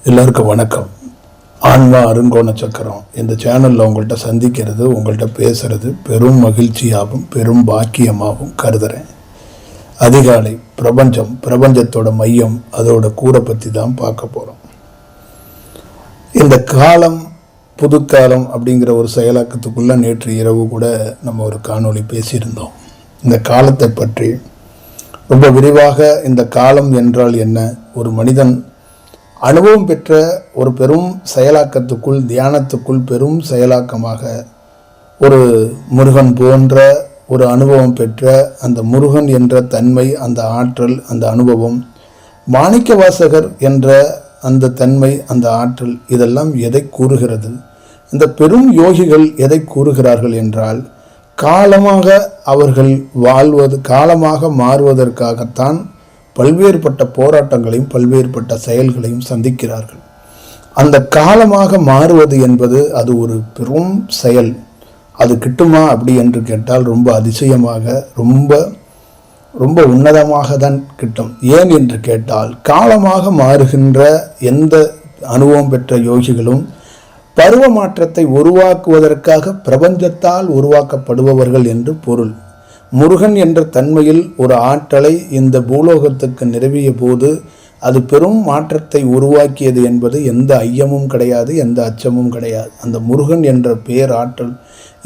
எல்லாருக்கும் வணக்கம். ஆன்மா அருங்கோண சக்கரம் இந்த சேனலில் உங்கள்கிட்ட சந்திக்கிறது, உங்கள்கிட்ட பேசுகிறது பெரும் மகிழ்ச்சியாகவும் பெரும் பாக்கியமாகவும் கருதுகிறேன். அதிகாலை பிரபஞ்சத்தோட மையம், அதோட கூரை பற்றி தான் பார்க்க போகிறோம். இந்த காலம் புதுக்காலம் அப்படிங்கிற ஒரு செயலாக்கத்துக்குள்ளே நேற்று இரவு கூட நம்ம ஒரு காணொளி பேசியிருந்தோம். இந்த காலத்தை பற்றி ரொம்ப விரிவாக, இந்த காலம் என்றால் என்ன, ஒரு மனிதன் அனுபவம் பெற்ற ஒரு பெரும் செயலாக்கத்துக்குள், தியானத்துக்குள் பெரும் செயலாக்கமாக ஒரு முருகன் போன்ற ஒரு அனுபவம் பெற்ற அந்த முருகன் என்ற தன்மை, அந்த ஆற்றல், அந்த அனுபவம், மாணிக்க வாசகர் என்ற அந்த தன்மை, அந்த ஆற்றல், இதெல்லாம் எதை கூறுகிறது? இந்த பெரும் யோகிகள் எதை கூறுகிறார்கள் என்றால், காலமாக அவர்கள் வாழ்வது, காலமாக மாறுவதற்காகத்தான் பல்வேறுபட்ட போராட்டங்களையும் பல்வேறுபட்ட செயல்களையும் சந்திக்கிறார்கள். அந்த காலமாக மாறுவது என்பது அது ஒரு பெரும் செயல். அது கிட்டுமா அப்படி என்று கேட்டால் ரொம்ப அதிசயமாக, ரொம்ப ரொம்ப உன்னதமாக தான் கிட்டும். ஏன் என்று கேட்டால், காலமாக மாறுகின்ற எந்த அனுபவம் பெற்ற யோகிகளும் பருவ மாற்றத்தை உருவாக்குவதற்காக பிரபஞ்சத்தால் உருவாக்கப்படுபவர்கள் என்று பொருள். முருகன் என்ற தன்மையில் ஒரு ஆற்றலை இந்த பூலோகத்துக்கு நிறுவிய போது அது பெரும் மாற்றத்தை உருவாக்கியது என்பது எந்த ஐயமும் கிடையாது, எந்த அச்சமும் கிடையாது. அந்த முருகன் என்ற பேராற்றல்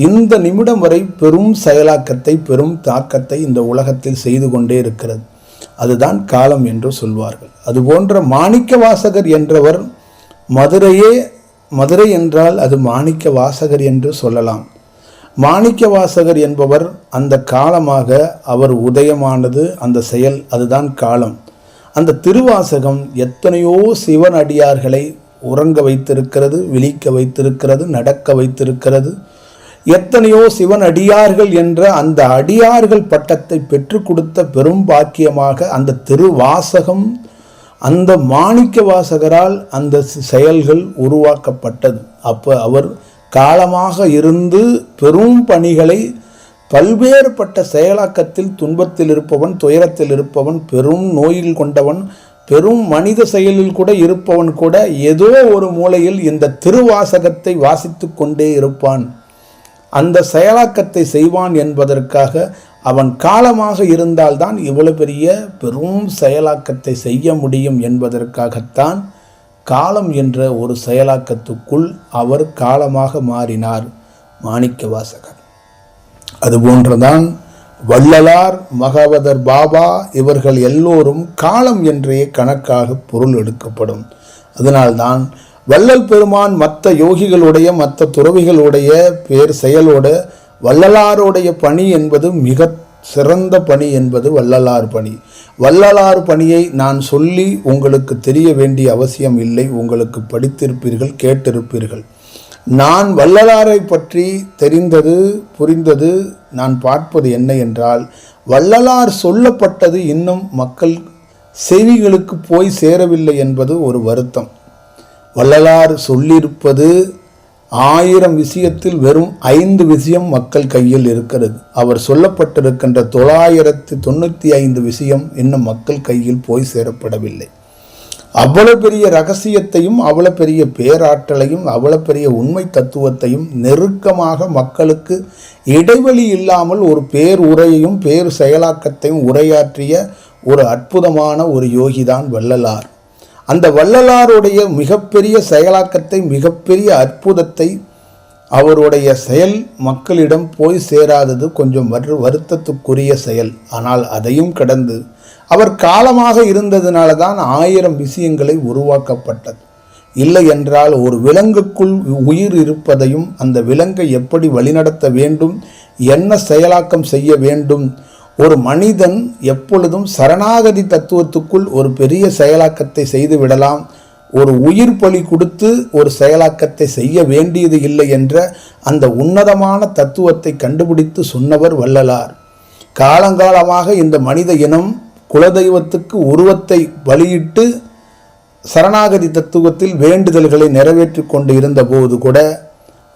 இந்த நிமிடம் வரை பெரும் செயலாக்கத்தை, பெரும் தாக்கத்தை இந்த உலகத்தில் செய்து கொண்டே இருக்கிறது. அதுதான் காலம் என்று சொல்வார்கள். அதுபோன்ற மாணிக்க வாசகர் என்றவர், மதுரை என்றால் அது மாணிக்க வாசகர் என்று சொல்லலாம். மாணிக்க வாசகர் என்பவர் அந்த காலமாக அவர் உதயமானது, அந்த செயல், அதுதான் காலம். அந்த திருவாசகம் எத்தனையோ சிவன் அடியார்களை உறங்க வைத்திருக்கிறது, விழிக்க வைத்திருக்கிறது, நடக்க வைத்திருக்கிறது. எத்தனையோ சிவன் அடியார்கள் என்ற அந்த அடியார்கள் பட்டத்தை பெற்றுக் கொடுத்த பெரும் பாக்கியமாக அந்த திருவாசகம், அந்த மாணிக்க வாசகரால் அந்த செயல்கள் உருவாக்கப்பட்டது. அப்போ அவர் காலமாக இருந்து பெரும் பணிகளை, பல்வேறுபட்ட செயலாக்கத்தில், துன்பத்தில் இருப்பவன், துயரத்தில் இருப்பவன், பெரும் நோயில் கொண்டவன், பெரும் மனித செயலில் கூட இருப்பவன் கூட ஏதோ ஒரு மூலையில் இந்த திருவாசகத்தை வாசித்து கொண்டே இருப்பான். அந்த செயலாக்கத்தை செய்வான் என்பதற்காக அவன் காலமாக இருந்தால்தான் இவ்வளவு பெரிய பெரும் செயலாக்கத்தை செய்ய முடியும் என்பதற்காகத்தான் காலம் என்ற ஒரு செயலாக்கத்துக்குள் அவர் காலமாக மாறினார் மாணிக்க வாசகர். அதுபோன்றுதான் வள்ளலார், மகாவதர் பாபா, இவர்கள் எல்லோரும் காலம் என்றே கணக்காக பொருள் எடுக்கப்படும். அதனால்தான் வள்ளல் பெருமான் மற்ற யோகிகளுடைய, மற்ற துறவிகளுடைய செயலோட வள்ளலாருடைய பணி என்பது மிக சிறந்த பணி என்பது வள்ளலார் பணி. வள்ளலார் பணியை நான் சொல்லி உங்களுக்கு தெரிய வேண்டிய அவசியம் இல்லை. உங்களுக்கு படித்திருப்பீர்கள், கேட்டிருப்பீர்கள். நான் வள்ளலாரை பற்றி தெரிந்தது, புரிந்தது, நான் பார்ப்பது என்ன என்றால், வள்ளலார் சொல்லப்பட்டது இன்னும் மக்கள் செவிகளுக்கு போய் சேரவில்லை என்பது ஒரு வருத்தம். வள்ளலார் சொல்லியிருப்பது 1000 விஷயத்தில் வெறும் 5 விஷயம் மக்கள் கையில் இருக்கிறது. அவர் சொல்லப்பட்டிருக்கின்ற 995 விஷயம் இன்னும் மக்கள் கையில் போய் சேரப்படவில்லை. அவ்வளவு பெரிய ரகசியத்தையும், அவ்வளவு பெரிய பேராற்றலையும், அவ்வளவு பெரிய உண்மை தத்துவத்தையும் நெருக்கமாக மக்களுக்கு இடைவெளி இல்லாமல் ஒரு பேருரையையும் பேர் செயலாக்கத்தையும் உரையாற்றிய ஒரு அற்புதமான ஒரு யோகிதான் வள்ளலார். அந்த வள்ளலாருடைய மிகப்பெரிய செயலாக்கத்தை, மிகப்பெரிய அற்புதத்தை, அவருடைய செயல் மக்களிடம் போய் சேராதது கொஞ்சம் வருத்தத்துக்குரிய செயல். ஆனால் அதையும் கடந்து அவர் காலமாக இருந்ததுனால தான் 1000 விஷயங்களை உருவாக்கப்பட்டது. இல்லை என்றால் ஒரு விலங்குக்குள் உயிர் இருப்பதையும், அந்த விலங்கை எப்படி வழிநடத்த வேண்டும், என்ன செயலாக்கம் செய்ய வேண்டும், ஒரு மனிதன் எப்பொழுதும் சரணாகதி தத்துவத்துக்குள் ஒரு பெரிய செயலாக்கத்தை செய்து விடலாம், ஒரு உயிர் பலி கொடுத்து ஒரு செயலாக்கத்தை செய்ய வேண்டியது இல்லை என்ற அந்த உன்னதமான தத்துவத்தை கண்டுபிடித்து சொன்னவர் வள்ளலார். காலங்காலமாக இந்த மனித இனம் குலதெய்வத்துக்கு உருவத்தை பலியிட்டு சரணாகதி தத்துவத்தில் வேண்டுதல்களை நிறைவேற்றி கொண்டு இருந்த போது கூட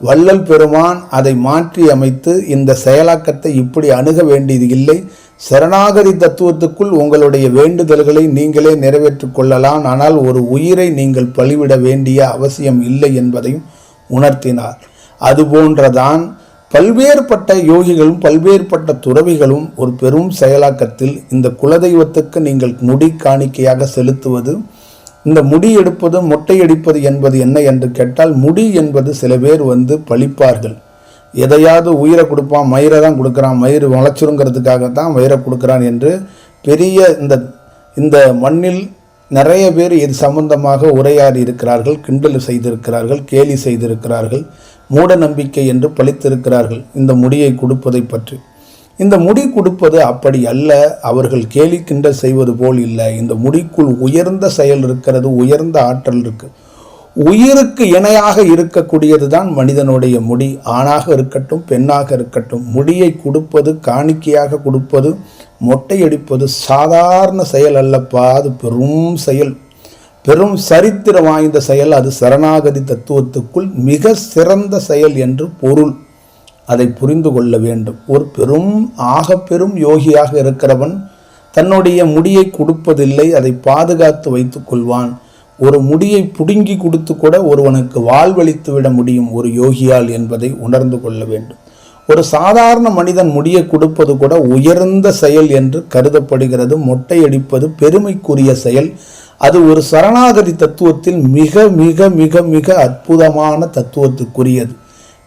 வள்ளல் பெருமான் அதை மாற்றி அமைத்து இந்த செயலாக்கத்தை இப்படி அணுக வேண்டியது இல்லை, சரணாகதி தத்துவத்துக்குள் உங்களுடைய வேண்டுதல்களை நீங்களே நிறைவேற்றிக் கொள்ளலாம். ஆனால் ஒரு உயிரை நீங்கள் பலிவிட வேண்டிய அவசியம் இல்லை என்பதையும் உணர்த்தினார். அதுபோன்றதான் பல்வேறுபட்ட யோகிகளும் பல்வேறுபட்ட துறவிகளும் ஒரு பெரும் செயலாக்கத்தில் இந்த குலதெய்வத்துக்கு நீங்கள் முடி காணிக்கையாக செலுத்துவது, இந்த முடி எடுப்பது மொட்டை அடிப்பது என்பது என்ன என்று கேட்டால், முடி என்பது சில பேர் பழிப்பார்கள். எதையாவது உயிரை கொடுப்பான், மயிரை தான் கொடுக்குறான், மயிர் முளைச்சிருங்கிறதுக்காகத்தான் மயிரை கொடுக்குறான் என்று பெரிய இந்த மண்ணில் நிறைய பேர் இது சம்பந்தமாக உரையாடி இருக்கிறார்கள், கிண்டல் செய்திருக்கிறார்கள், கேலி செய்திருக்கிறார்கள், மூட நம்பிக்கை என்று பழித்திருக்கிறார்கள் இந்த முடியை கொடுப்பதை பற்றி. இந்த முடி கொடுப்பது அப்படி அல்ல, அவர்கள் கேலி கிண்டல் செய்வது போல் இல்லை. இந்த முடிக்குள் உயர்ந்த செயல் இருக்கிறது, உயர்ந்த ஆற்றல் இருக்கு. உயிருக்கு இணையாக இருக்கக்கூடியது தான் மனிதனுடைய முடி. ஆணாக இருக்கட்டும் பெண்ணாக இருக்கட்டும், முடியை கொடுப்பது, காணிக்கையாக கொடுப்பது, மொட்டையடிப்பது சாதாரண செயல் அல்லப்பா. அது பெரும் செயல், பெரும் சரித்திரம் வாய்ந்த செயல். அது சரணாகதி தத்துவத்துக்குள் மிக சிறந்த செயல் என்று பொருள். அதை புரிந்து கொள்ள வேண்டும். ஒரு பெரும் யோகியாக இருக்கிறவன் தன்னுடைய முடியை கொடுப்பதில்லை, அதை பாதுகாத்து வைத்துக் கொள்வான். ஒரு முடியை புடுங்கி கொடுத்து கூட ஒருவனுக்கு வாழ்வளித்து விட முடியும் ஒரு யோகியால் என்பதை உணர்ந்து கொள்ள வேண்டும். ஒரு சாதாரண மனிதன் முடியை கொடுப்பது கூட உயர்ந்த செயல் என்று கருதப்படுகிறது. மொட்டையடிப்பது பெருமைக்குரிய செயல். அது ஒரு சரணாகதி தத்துவத்தில் மிக மிக மிக மிக அற்புதமான தத்துவத்துக்குரியது.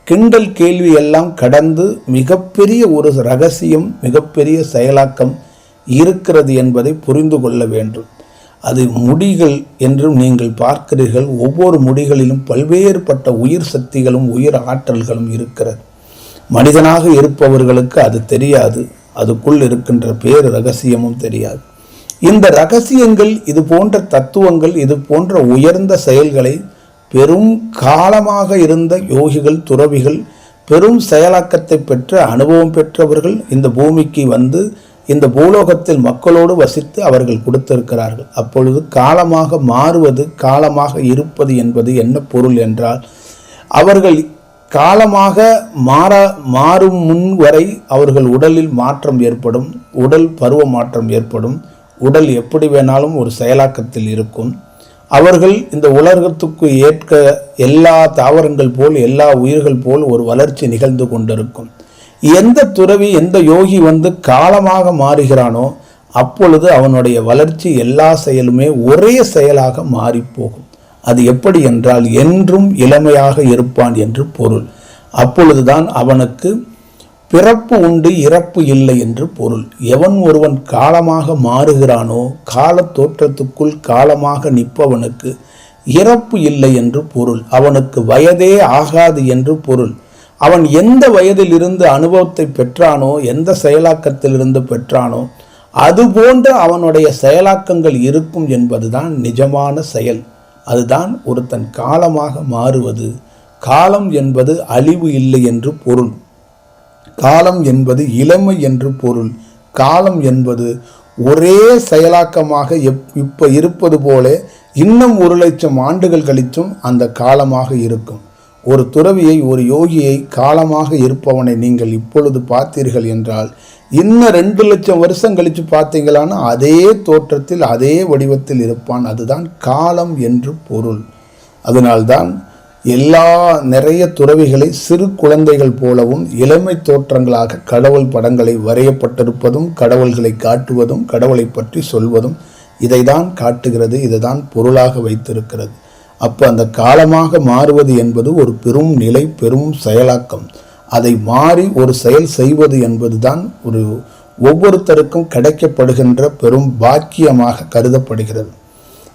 கிண்டல் கேள்வி எல்லாம் கடந்து மிகப்பெரிய ஒரு ரகசியம், மிகப்பெரிய செயலாக்கம் இருக்கிறது என்பதை புரிந்து கொள்ள வேண்டும். அது முடிகள் என்றும் நீங்கள் பார்க்கிறீர்கள். ஒவ்வொரு முடிகளிலும் பல்வேறுபட்ட உயிர் சக்திகளும் உயிர் ஆற்றல்களும் இருக்கிறது. மனிதனாக இருப்பவர்களுக்கு அது தெரியாது, அதுக்குள் இருக்கின்ற பேர் ரகசியமும் தெரியாது. இந்த ரகசியங்கள், இது போன்ற தத்துவங்கள், இது போன்ற உயர்ந்த செயல்களை பெரும் காலமாக இருந்த யோகிகள், துறவிகள், பெரும் செயலாக்கத்தை பெற்ற அனுபவம் பெற்றவர்கள் இந்த பூமிக்கு இந்த பூலோகத்தில் மக்களோடு வசித்து அவர்கள் கொடுத்திருக்கிறார்கள். அப்பொழுது காலமாக மாறுவது, காலமாக இருப்பது என்பது என்ன பொருள் என்றால், அவர்கள் காலமாக மாறும் முன் வரை அவர்கள் உடலில் மாற்றம் ஏற்படும், உடல் பருவ மாற்றம் ஏற்படும், உடல் எப்படி வேணாலும் ஒரு செயலாக்கத்தில் இருக்கும். அவர்கள் இந்த உலகத்துக்கு ஏற்க எல்லா தாவரங்கள் போல், எல்லா உயிர்கள் போல் ஒரு வளர்ச்சி நிகழ்ந்து கொண்டிருக்கும். எந்த துறவி, எந்த யோகி காலமாக மாறுகிறானோ அப்பொழுது அவனுடைய வளர்ச்சி, எல்லா செயலுமே ஒரே செயலாக மாறிப்போகும். அது எப்படி என்றால், என்றும் இளமையாக இருப்பான் என்று பொருள். அப்பொழுதுதான் அவனுக்கு பிறப்பு உண்டு, இறப்பு இல்லை என்று பொருள். எவன் ஒருவன் காலமாக மாறுகிறானோ, கால தோற்றத்துக்குள் காலமாக நிற்பவனுக்கு இறப்பு இல்லை என்று பொருள். அவனுக்கு வயதே ஆகாது என்று பொருள். அவன் எந்த வயதில் இருந்து அனுபவத்தை பெற்றானோ, எந்த செயலாக்கத்திலிருந்து பெற்றானோ, அதுபோன்ற அவனுடைய செயலாக்கங்கள் இருக்கும் என்பதுதான் நிஜமான செயல். அதுதான் ஒருத்தன் காலமாக மாறுவது. காலம் என்பது அழிவு இல்லை என்று பொருள். காலம் என்பது இளமை என்று பொருள். காலம் என்பது ஒரே செயலாக்கமாக இப்ப இருப்பது போல இன்னும் 1,00,000 ஆண்டுகள் கழிச்சும் அந்த காலமாக இருக்கும். ஒரு துறவியை, ஒரு யோகியை, காலமாக இருப்பவனை நீங்கள் இப்பொழுது பார்த்தீர்கள் என்றால், இன்னும் 2,00,000 வருஷம் கழித்து பார்த்தீங்களான்னா அதே தோற்றத்தில், அதே வடிவத்தில் இருப்பான். அதுதான் காலம் என்று பொருள். அதனால்தான் நிறைய துறவிகளை சிறு குழந்தைகள் போலவும் இளமை தோற்றங்களாக கடவுள் படங்களை வரையப்பட்டிருப்பதும், கடவுள்களை காட்டுவதும், கடவுளை பற்றி சொல்வதும் இதைதான் காட்டுகிறது, இதைதான் பொருளாக வைத்திருக்கிறது. அப்போ அந்த காலமாக மாறுவது என்பது ஒரு பெரும் நிலை, பெரும் செயலாக்கம். அதை மாறி ஒரு செயல் செய்வது என்பதுதான் ஒவ்வொருத்தருக்கும் கிடைக்கப்படுகின்ற பெரும் பாக்கியமாக கருதப்படுகிறது.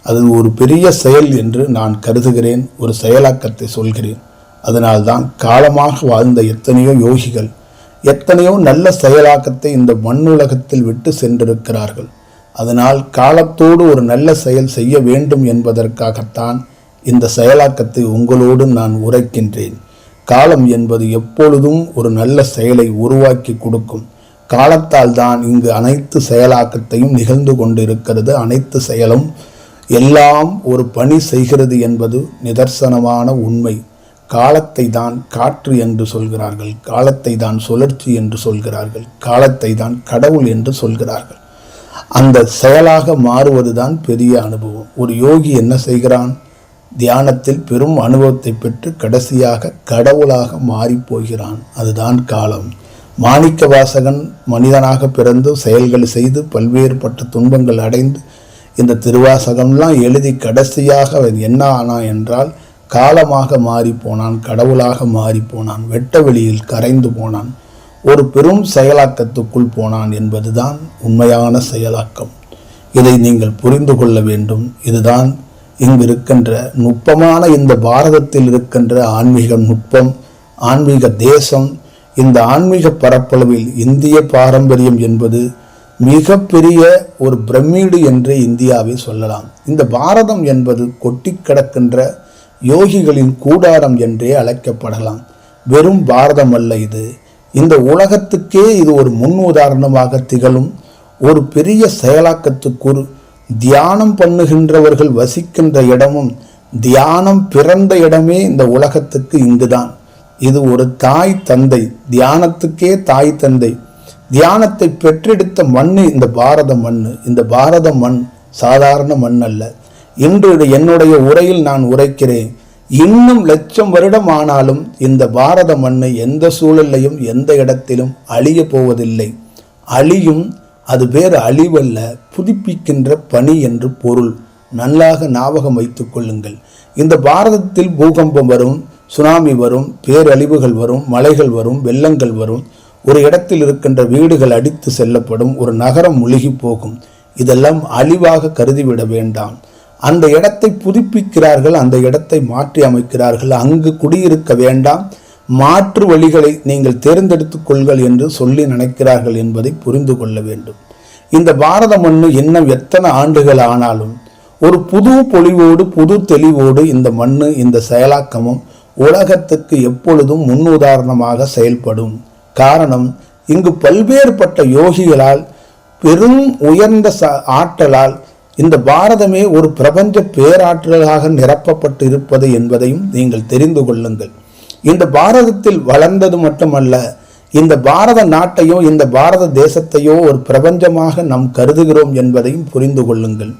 அது ஒரு பெரிய செயல் என்று நான் கருதுகிறேன். ஒரு செயலாக்கத்தை சொல்கிறேன். அதனால்தான் காலமாக வாழ்ந்த எத்தனையோ யோகிகள் எத்தனையோ நல்ல செயலாக்கத்தை இந்த மண்ணுலகத்தில் விட்டு சென்றிருக்கிறார்கள். அதனால் காலத்தோடு ஒரு நல்ல செயல் செய்ய வேண்டும் என்பதற்காகத்தான் இந்த செயலாக்கத்தை உங்களோடு நான் உரைக்கின்றேன். காலம் என்பது எப்பொழுதும் ஒரு நல்ல செயலை உருவாக்கி கொடுக்கும். காலத்தால் தான் இங்கு அனைத்து செயலாக்கத்தையும் நிகழ்ந்து கொண்டிருக்கிறது. அனைத்து செயலும் எல்லாம் ஒரு பணி செய்கிறது என்பது நிதர்சனமான உண்மை. காலத்தை தான் காற்று என்று சொல்கிறார்கள், காலத்தை தான் சுழற்சி என்று சொல்கிறார்கள், காலத்தை தான் கடவுள் என்று சொல்கிறார்கள். அந்த செயலாக மாறுவதுதான் பெரிய அனுபவம். ஒரு யோகி என்ன செய்கிறான்? தியானத்தில் பெரும் அனுபவத்தை பெற்று கடைசியாக கடவுளாக மாறிப்போகிறான். அதுதான் காலம். மாணிக்க வாசகன் மனிதனாக பிறந்து செயல்கள் செய்து பல்வேறுபட்ட துன்பங்கள் அடைந்து இந்த திருவாசகம்லாம் எழுதி கடைசியாக அவன் என்ன ஆனான் என்றால் காலமாக மாறி போனான், கடவுளாக மாறி போனான், வெட்ட வெளியில் கரைந்து போனான், ஒரு பெரும் செயலாக்கத்துக்குள் போனான் என்பதுதான் உண்மையான செயலாக்கம். இதை நீங்கள் புரிந்து கொள்ள வேண்டும். இதுதான் இங்கு இருக்கின்ற நுட்பமான இந்த பாரதத்தில் இருக்கின்ற ஆன்மீக நுட்பம், ஆன்மீக தேசம். இந்த ஆன்மீக பரப்பளவில் இந்திய பாரம்பரியம் என்பது மிகப்பெரிய ஒரு பிரமிடு என்று இந்தியாவை சொல்லலாம். இந்த பாரதம் என்பது கொட்டி கிடக்கின்ற யோகிகளின் கூடாரம் என்றே அழைக்கப்படலாம். வெறும் பாரதம் அல்ல இது. இந்த உலகத்துக்கே இது ஒரு முன் உதாரணமாக திகழும் ஒரு பெரிய செயலாக்கத்துக்கு. தியானம் பண்ணுகின்றவர்கள் வசிக்கின்ற இடமும் தியானம் பிறந்த இடமே இந்த உலகத்துக்கு இங்குதான். இது ஒரு தாய் தந்தை, தியானத்துக்கே தாய் தந்தை. தியானத்தை பெற்றெடுத்த மண்ணு இந்த பாரத மண். இந்த பாரத மண் சாதாரண மண் அல்ல. இன்று என்னுடைய உரையில் நான் உரைக்கிறேன், இன்னும் லட்சம் வருடம் ஆனாலும் இந்த பாரத மண்ணை எந்த சூழலையும் எந்த இடத்திலும் அழிய போவதில்லை. அழியும், அது வேறு அழிவல்ல, புதுப்பிக்கின்ற பணி என்று பொருள். நன்றாக ஞாபகம் வைத்துக் கொள்ளுங்கள். இந்த பாரதத்தில் பூகம்பம் வரும், சுனாமி வரும், பேரழிவுகள் வரும், மலைகள் வரும், வெள்ளங்கள் வரும், ஒரு இடத்தில் இருக்கின்ற வீடுகள் அடித்து செல்லப்படும், ஒரு நகரம் முழுகி போகும். இதெல்லாம் அழிவாக கருதிவிட வேண்டாம். அந்த இடத்தை புதுப்பிக்கிறார்கள், அந்த இடத்தை மாற்றி அமைக்கிறார்கள். அங்கு குடியிருக்க வேண்டாம், மாற்று வழிகளை நீங்கள் தேர்ந்தெடுத்துக் கொள்கள் என்று சொல்லி நினைக்கிறார்கள் என்பதை புரிந்து கொள்ள வேண்டும். இந்த பாரத மண்ணு இன்னும் எத்தனை ஆண்டுகள் ஆனாலும் ஒரு புது பொலிவோடு புது தெளிவோடு இந்த மண்ணு இந்த செயலாக்கமும் உலகத்துக்கு எப்பொழுதும் முன்னுதாரணமாக செயல்படும். காரணம், இங்கு பல்வேறுபட்ட யோகிகளால் பெரும் உயர்ந்த ஆற்றலால் இந்த பாரதமே ஒரு பிரபஞ்ச பேராற்றலாக நிரப்பப்பட்டு இருப்பது என்பதையும் நீங்கள் தெரிந்து கொள்ளுங்கள். இந்த பாரதத்தில் வளர்ந்தது மட்டுமல்ல, இந்த பாரத நாட்டையோ இந்த பாரத தேசத்தையோ ஒரு பிரபஞ்சமாக நாம் கருதுகிறோம் என்பதையும் புரிந்து கொள்ளுங்கள்.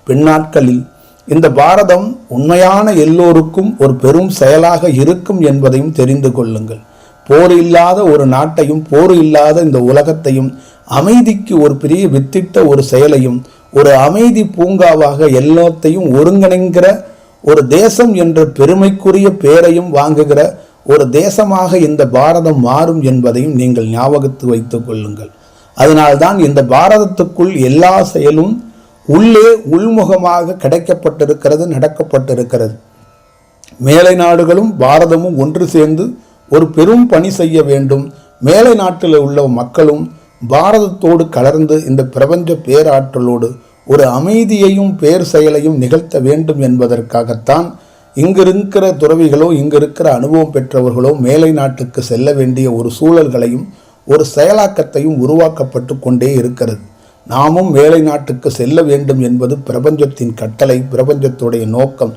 பின்னாட்களில் இந்த பாரதம் உண்மையான எல்லோருக்கும் ஒரு பெரும் செயலாக இருக்கும் என்பதையும் தெரிந்து கொள்ளுங்கள். போர் இல்லாத ஒரு நாட்டையும் போர் இல்லாத இந்த உலகத்தையும் அமைதிக்கு ஒரு பெரிய வித்திட்ட ஒரு செயலையும் ஒரு அமைதி பூங்காவாக எல்லாத்தையும் ஒருங்கிணைங்கிற ஒரு தேசம் என்ற பெருமைக்குரிய பெயரையும் வாங்குகிற ஒரு தேசமாக இந்த பாரதம் மாறும் என்பதையும் நீங்கள் ஞாபகத்து வைத்துக் கொள்ளுங்கள். அதனால்தான் இந்த பாரதத்துக்குள் எல்லா செயலும் உள்ளே உள்முகமாக கிடைக்கப்பட்டிருக்கிறது, நடக்கப்பட்டிருக்கிறது. மேலை நாடுகளும் பாரதமும் ஒன்று சேர்ந்து ஒரு பெரும் பணி செய்ய வேண்டும். மேலை நாட்டில் உள்ள மக்களும் பாரதத்தோடு கலர்ந்து இந்த பிரபஞ்ச பேராற்றலோடு ஒரு அமைதியையும் பேர் செயலையும் நிகழ்த்த வேண்டும் என்பதற்காகத்தான் இங்கு இருக்கிற துறவிகளோ இங்கு இருக்கிற அனுபவம் பெற்றவர்களோ மேலை நாட்டுக்கு செல்ல வேண்டிய ஒரு சூழல்களையும் ஒரு செயலாக்கத்தையும் உருவாக்கப்பட்டு கொண்டே இருக்கிறது. நாமும் மேலை நாட்டுக்கு செல்ல வேண்டும் என்பது பிரபஞ்சத்தின் கட்டளை, பிரபஞ்சத்துடைய நோக்கம்.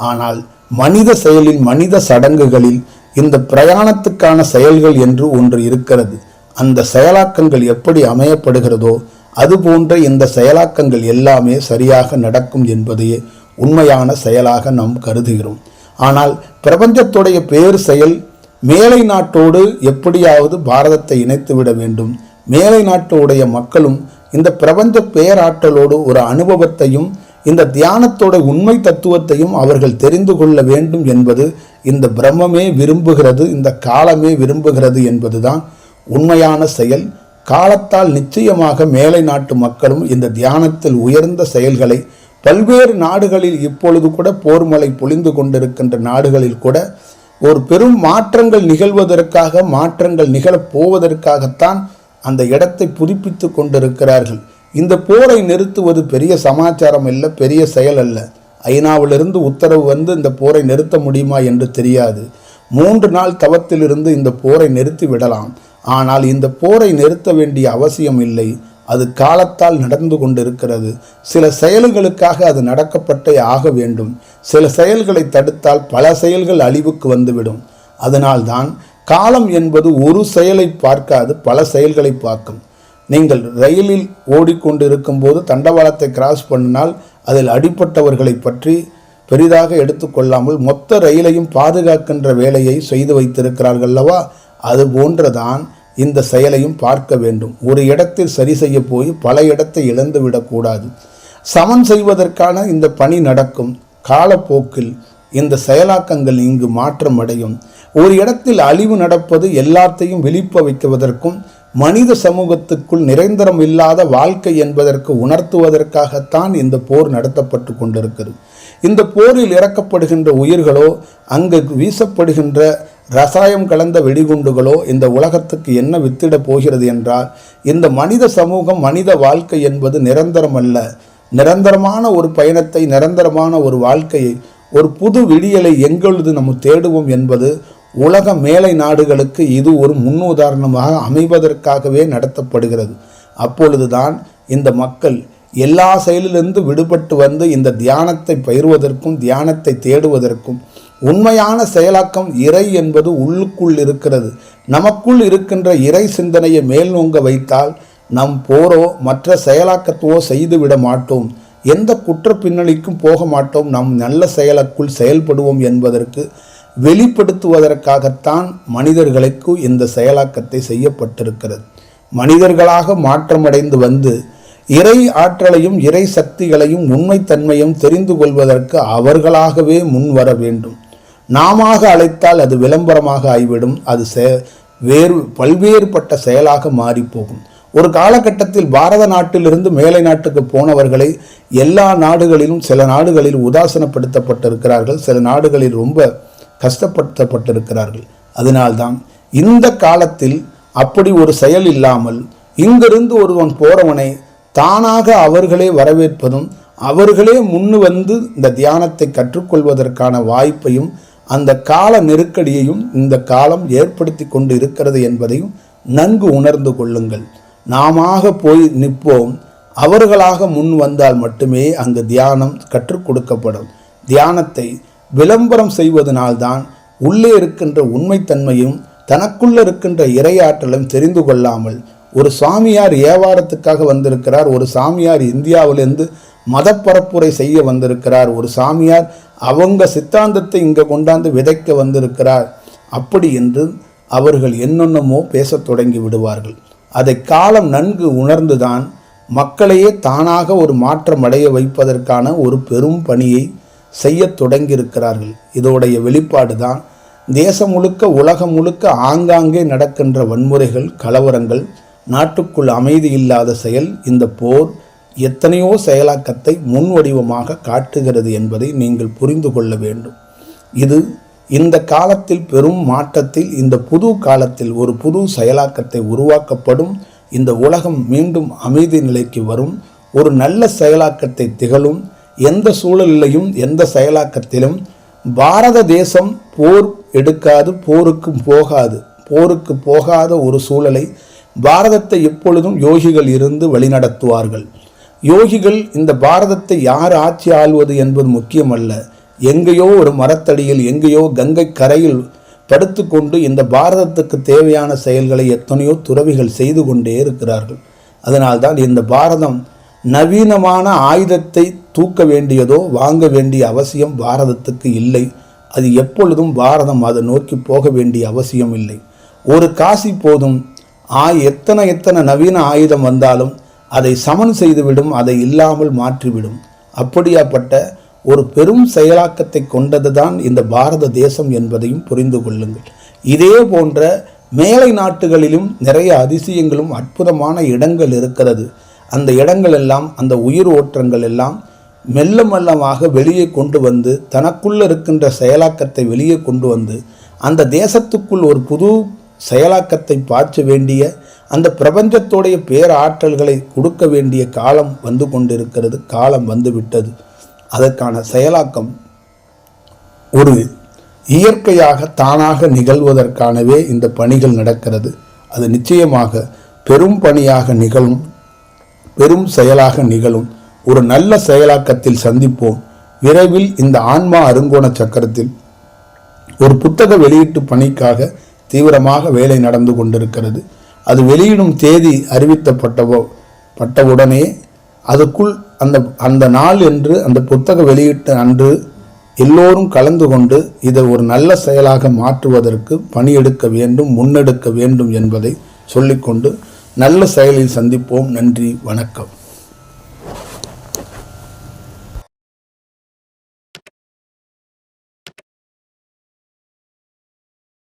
ஆனால் மனித செயலில் மனித சடங்குகளில் இந்த பிரயாணத்துக்கான செயல்கள் என்று ஒன்று இருக்கிறது. அந்த செயலாக்கங்கள் எப்படி அமையப்படுகிறதோ அதுபோன்ற இந்த செயலாக்கங்கள் எல்லாமே சரியாக நடக்கும் என்பதையே உண்மையான செயலாக நாம் கருதுகிறோம். ஆனால் பிரபஞ்சத்துடைய பேர் செயல் மேலை நாட்டோடு எப்படியாவது பாரதத்தை இணைத்துவிட வேண்டும். மேலை நாட்டுடைய மக்களும் இந்த பிரபஞ்ச பேராற்றலோடு ஒரு அனுபவத்தையும் இந்த தியானத்தோட உண்மை தத்துவத்தையும் அவர்கள் தெரிந்து கொள்ள வேண்டும் என்பது இந்த பிரம்மமே விரும்புகிறது, இந்த காலமே விரும்புகிறது என்பதுதான் உண்மையான செயல். காலத்தால் நிச்சயமாக மேலை நாட்டு மக்களும் இந்த தியானத்தில் உயர்ந்த செயல்களை பல்வேறு நாடுகளில் இப்பொழுது கூட போர்மலை பொழிந்து கொண்டிருக்கின்ற நாடுகளில் கூட ஒரு பெரும் மாற்றங்கள் நிகழ்வதற்காக, மாற்றங்கள் நிகழப் போவதற்காகத்தான் அந்த இடத்தை புதுப்பித்து கொண்டிருக்கிறார்கள். இந்த போரை நிறுத்துவது பெரிய சமாச்சாரம் அல்ல, பெரிய செயல் அல்ல. ஐநாவிலிருந்து உத்தரவு வந்து இந்த போரை நிறுத்த முடியுமா என்று தெரியாது. 3 நாள் தவத்திலிருந்து இந்த போரை நிறுத்தி விடலாம். ஆனால் இந்த போரை நிறுத்த வேண்டிய அவசியம் இல்லை. அது காலத்தால் நடந்து கொண்டிருக்கிறது. சில செயல்களுக்காக அது நடக்கப்பட்டே ஆக வேண்டும். சில செயல்களை தடுத்தால் பல செயல்கள் அழிவுக்கு வந்துவிடும். அதனால்தான் காலம் என்பது ஒரு செயலை பார்க்காது, பல செயல்களை பார்க்கும். நீங்கள் ரயிலில் ஓடிக்கொண்டிருக்கும் போது தண்டவாளத்தை கிராஸ் பண்ணினால் அதில் அடிப்பட்டவர்களை பற்றி பெரிதாக எடுத்துக்கொள்ளாமல் மொத்த ரயிலையும் பாதுகாக்கின்ற வேலையை செய்து வைத்திருக்கிறார்கள் அல்லவா? அது போன்றதான் இந்த செயலையும் பார்க்க வேண்டும். ஒரு இடத்தில் சரி செய்ய போய் பல இடத்தை இழந்து விடக்கூடாது. சமன் செய்வதற்கான இந்த பணி நடக்கும். காலப்போக்கில் இந்த செயலாக்கங்கள் இங்கு மாற்றம் அடையும். ஒரு இடத்தில் அழிவு நடப்பது எல்லாத்தையும் விழிப்ப வைக்குவதற்கும் மனித சமூகத்துக்குள் நிரந்தரம் இல்லாத வாழ்க்கை என்பதற்கு உணர்த்துவதற்காகத்தான் இந்த போர் நடத்தப்பட்டு கொண்டிருக்கிறது. இந்த போரில் இறக்கப்படுகின்ற உயிர்களோ அங்கு வீசப்படுகின்ற ரசாயம் கலந்த வெடிகுண்டுகளோ இந்த உலகத்துக்கு என்ன வித்திட போகிறது என்றால், இந்த மனித சமூகம், மனித வாழ்க்கை என்பது நிரந்தரம் அல்ல. நிரந்தரமான ஒரு பயணத்தை, நிரந்தரமான ஒரு வாழ்க்கையை, ஒரு புது விடியலை எங்கொழுது நம்ம தேடுவோம் என்பது உலக மேலை நாடுகளுக்கு இது ஒரு முன்னுதாரணமாக அமைவதற்காகவே நடத்தப்படுகிறது. அப்பொழுதுதான் இந்த மக்கள் எல்லா செயலிலிருந்து விடுபட்டு வந்து இந்த தியானத்தை பயிர்வதற்கும் தியானத்தை தேடுவதற்கும், உண்மையான செயலாக்கம் இறை என்பது உள்ளுக்குள் இருக்கிறது. நமக்குள் இருக்கின்ற இறை சிந்தனையை மேல் நோங்க வைத்தால் நம் போரோ மற்ற செயலாக்கத்துவோ செய்துவிட மாட்டோம். எந்த குற்ற பின்னணிக்கும் போக மாட்டோம். நம் நல்ல செயலுக்குள் செயல்படுவோம் என்பதற்கு வெளிப்படுத்துவதற்காகத்தான் மனிதர்களுக்கு இந்த செயலாக்கத்தை செய்யப்பட்டிருக்கிறது. மனிதர்களாக மாற்றமடைந்து வந்து இறை ஆற்றலையும் இறை சக்திகளையும் உண்மைத்தன்மையும் தெரிந்து கொள்வதற்கு அவர்களாகவே முன் வர வேண்டும். நாம அழைத்தால் அது விளம்பரமாக ஆகிவிடும். அது பல்வேறுபட்ட செயலாக மாறிப்போகும். ஒரு காலகட்டத்தில் பாரத நாட்டிலிருந்து மேலை நாட்டுக்கு போனவர்களை எல்லா நாடுகளிலும் சில நாடுகளில் உதாசனப்படுத்தப்பட்டிருக்கிறார்கள், சில நாடுகளில் ரொம்ப கஷ்டப்படுத்தப்பட்டிருக்கிறார்கள். அதனால்தான் இந்த காலத்தில் அப்படி ஒரு செயல் இல்லாமல் இங்கிருந்து ஒருவன் போறவனை தானாக அவர்களே வரவேற்பதும் அவர்களே முன்னு வந்து இந்த தியானத்தை கற்றுக்கொள்வதற்கான வாய்ப்பையும் அந்த கால நெருக்கடியையும் இந்த காலம் ஏற்படுத்தி கொண்டு இருக்கிறது என்பதையும் நன்கு உணர்ந்து கொள்ளுங்கள். நாம போய் நிற்போம். அவர்களாக முன் வந்தால் மட்டுமே அங்கு தியானம் கற்றுக் கொடுக்கப்படும். தியானத்தை விளம்பரம் செய்வதனால்தான் உள்ளே இருக்கின்ற உண்மைத்தன்மையும் தனக்குள்ள இருக்கின்ற இறையாற்றலும் தெரிந்து கொள்ளாமல், ஒரு சாமியார் வியாபாரத்துக்காக வந்திருக்கிறார், ஒரு சாமியார் இந்தியாவிலிருந்து மதப்பரப்புரை செய்ய வந்திருக்கிறார், ஒரு சாமியார் அவங்க சித்தாந்தத்தை இங்கே கொண்டாந்து விதைக்க வந்திருக்கிறார், அப்படி என்று அவர்கள் என்னென்னமோ பேசத் தொடங்கி விடுவார்கள். அதை காலம் நன்கு உணர்ந்துதான் மக்களையே தானாக ஒரு மாற்றம் அடைய வைப்பதற்கான ஒரு பெரும் பணியை செய்ய தொடங்கியிருக்கிறார்கள். இதோடைய வெளிப்பாடு தான் தேசம் முழுக்க உலகம் முழுக்க ஆங்காங்கே நடக்கின்ற வன்முறைகள், கலவரங்கள், நாட்டுக்குள் அமைதி இல்லாத செயல். இந்த போர் எத்தனையோ செயலாக்கத்தை முன் வடிவமாக காட்டுகிறது என்பதை நீங்கள் புரிந்து கொள்ள வேண்டும். இது இந்த காலத்தில் பெரும் மாற்றத்தில், இந்த புது காலத்தில் ஒரு புது செயலாக்கத்தை உருவாக்கப்படும். இந்த உலகம் மீண்டும் அமைதி நிலைக்கு வரும். ஒரு நல்ல செயலாக்கத்தை திகழும். எந்த சூழலிலையும் எந்த செயலாக்கத்திலும் பாரத தேசம் போர் எடுக்காது, போருக்கு போகாத ஒரு சூழலை பாரதத்தை எப்பொழுதும் யோகிகள் இருந்து வழிநடத்துவார்கள். யோகிகள் இந்த பாரதத்தை யார் ஆட்சி ஆள்வது என்பது முக்கியமல்ல. எங்கேயோ ஒரு மரத்தடியில், எங்கேயோ கங்கை கரையில் படுத்துக்கொண்டு இந்த பாரதத்துக்கு தேவையான செயல்களை எத்தனையோ துறவிகள் செய்து கொண்டே இருக்கிறார்கள். அதனால்தான் இந்த பாரதம் நவீனமான ஆயுதத்தை தூக்க வேண்டியதோ வாங்க வேண்டிய அவசியம் பாரதத்துக்கு இல்லை. அது எப்பொழுதும் பாரதம் அதை நோக்கி போக வேண்டிய அவசியம் இல்லை. ஒரு காசி போதும். எத்தனை நவீன ஆயுதம் வந்தாலும் அதை சமன் செய்துவிடும், அதை இல்லாமல் மாற்றிவிடும். அப்படியாப்பட்ட ஒரு பெரும் செயலாக்கத்தை கொண்டது தான் இந்த பாரத தேசம் என்பதையும் புரிந்து கொள்ளுங்கள். இதே போன்ற மேலை நாட்டுகளிலும் நிறைய அதிசயங்களும் அற்புதமான இடங்கள் இருக்கிறது. அந்த இடங்கள் எல்லாம், அந்த உயிர் ஓற்றங்கள் எல்லாம் மெல்ல மெல்லமாக வெளியே கொண்டு வந்து தனக்குள்ள இருக்கின்ற செயலாக்கத்தை வெளியே கொண்டு வந்து அந்த தேசத்துக்குள் ஒரு புது செயலாக்கத்தை பாய்ச்ச வேண்டிய, அந்த பிரபஞ்சத்தோடைய பேராற்றல்களை கொடுக்க வேண்டிய காலம் வந்து கொண்டிருக்கிறது. காலம் வந்துவிட்டது. அதற்கான செயலாக்கம் ஒரு இயற்கையாக தானாக நிகழ்வதற்கானவே இந்த பணிகள் நடக்கிறது. அது நிச்சயமாக பெரும் பணியாக நிகழும். பெரும் செயலாக நிகழும். ஒரு நல்ல செயலாக்கத்தில் சந்திப்போம். விரைவில் இந்த ஆன்மா அருங்கோண சக்கரத்தில் ஒரு புத்தக வெளியீட்டு பணிக்காக தீவிரமாக வேலை நடந்து கொண்டிருக்கிறது. அது வெளியிடும் தேதி அறிவிக்கப்பட்டவுடனே அதுக்குள் அந்த நாள் என்று அந்த புத்தக வெளியீட்டு அன்று எல்லோரும் கலந்து கொண்டு இதை ஒரு நல்ல செயலாக மாற்றுவதற்கு பணியெடுக்க வேண்டும், முன்னெடுக்க வேண்டும் என்பதை சொல்லிக்கொண்டு நல்ல செயலில் சந்திப்போம். நன்றி, வணக்கம்.